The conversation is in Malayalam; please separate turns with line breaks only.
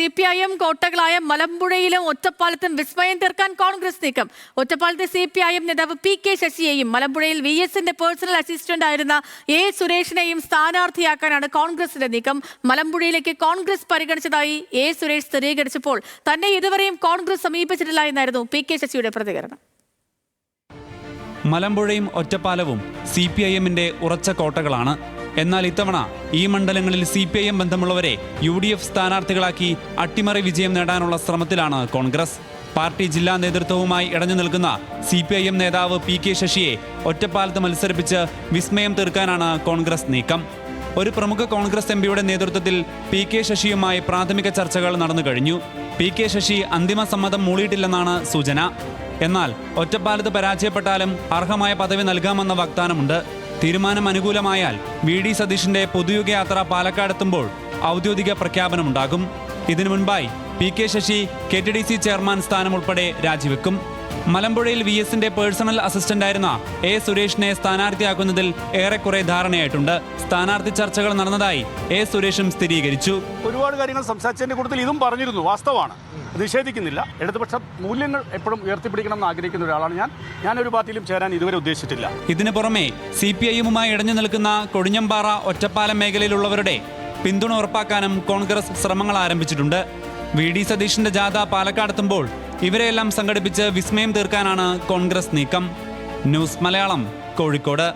CPIM കോട്ടകളായ മലമ്പുഴയിലും ഒറ്റപ്പാലത്തും വിസ്മയം തീർക്കാൻ കോൺഗ്രസ് നീക്കം. ഒറ്റപ്പാലത്തെ CPIM നേതാവ് PK ശശിയെയും മലമ്പുഴയിൽ VSന്റെ പേഴ്സണൽ അസിസ്റ്റന്റ് ആയിരുന്ന A സുരേഷിനെയും സ്ഥാനാർത്ഥിയാക്കാനാണ് കോൺഗ്രസിന്റെ നീക്കം. മലമ്പുഴയിലേക്ക് കോൺഗ്രസ് പരിഗണിച്ചതായി A സുരേഷ് സ്ഥിരീകരിച്ചപ്പോൾ തന്നെ ഇതുവരെയും കോൺഗ്രസ് സമീപിച്ചിട്ടില്ല എന്നായിരുന്നു PK ശശിയുടെ പ്രതികരണം.
മലമ്പുഴയും ഒറ്റപ്പാലവും CPIMന്റെ ഉറച്ച കോട്ടകളാണ്. എന്നാൽ ഇത്തവണ ഈ മണ്ഡലങ്ങളിൽ CPIM ബന്ധമുള്ളവരെ UDF സ്ഥാനാർത്ഥികളാക്കി അട്ടിമറി വിജയം നേടാനുള്ള ശ്രമത്തിലാണ് കോൺഗ്രസ്. പാർട്ടി ജില്ലാ നേതൃത്വവുമായി ഇടഞ്ഞു നിൽക്കുന്ന CPIM നേതാവ് PK ശശിയെ ഒറ്റപ്പാലത്ത് മത്സരിപ്പിച്ച് വിസ്മയം തീർക്കാനാണ് കോൺഗ്രസ് നീക്കം. ഒരു പ്രമുഖ കോൺഗ്രസ് MPയുടെ നേതൃത്വത്തിൽ PK ശശിയുമായി പ്രാഥമിക ചർച്ചകൾ നടന്നു കഴിഞ്ഞു. PK ശശി അന്തിമ സമ്മതം മൂളിയിട്ടില്ലെന്നാണ് സൂചന. എന്നാൽ ഒറ്റപ്പാലത്ത് പരാജയപ്പെട്ടാലും അർഹമായ പദവി നൽകാമെന്ന വാഗ്ദാനമുണ്ട്. തീരുമാനം അനുകൂലമായാൽ VD സതീഷിന്റെ പൊതുയുഗയാത്ര പാലക്കാടെത്തുമ്പോൾ ഔദ്യോഗിക പ്രഖ്യാപനമുണ്ടാകും. ഇതിനു മുൻപായി PK ശശി KTDC ചെയർമാൻ സ്ഥാനം ഉൾപ്പെടെ രാജിവെക്കും. മലമ്പുഴയിൽ VSന്റെ പേഴ്സണൽ അസിസ്റ്റന്റായിരുന്ന A സുരേഷിനെ സ്ഥാനാർത്ഥിയാക്കുന്നതിൽ ഏറെക്കുറെ ധാരണയായിട്ടുണ്ട്. സ്ഥാനാർത്ഥി ചർച്ചകൾ നടന്നതായി A സുരേഷും സ്ഥിരീകരിച്ചു.
ഒരുപാട് കാര്യങ്ങൾ സംസാരിച്ചതിന്റെ കൂട്ടത്തിൽ ഇതും പറഞ്ഞിരുന്നു. വാസ്തവമാണ്, നിഷേധിക്കുന്നില്ല. ഇടതുപക്ഷ മൂല്യങ്ങൾ എപ്പോഴും ഉയർത്തിപ്പിടിക്കണം എന്ന് ആഗ്രഹിക്കുന്ന ഒരാളാണ് ഞാനൊരു പാർട്ടിയിലും ചേരാൻ ഇതുവരെ ഉദ്ദേശിച്ചിട്ടില്ല.
ഇതിനു പുറമെ CPIMുമായി ഇടഞ്ഞു നിൽക്കുന്ന കൊടിഞ്ഞമ്പാറ ഒറ്റപ്പാലം മേഖലയിലുള്ളവരുടെ പിന്തുണ ഉറപ്പാക്കാനും കോൺഗ്രസ് ശ്രമങ്ങൾ ആരംഭിച്ചിട്ടുണ്ട്. VD സതീഷിന്റെ ജാഥ പാലക്കാടെത്തുമ്പോൾ ഇവരെയെല്ലാം സംഘടിപ്പിച്ച് വിസ്മയം തീർക്കാനാണ് കോൺഗ്രസ് നീക്കം. ന്യൂസ് മലയാളം, കോഴിക്കോട്.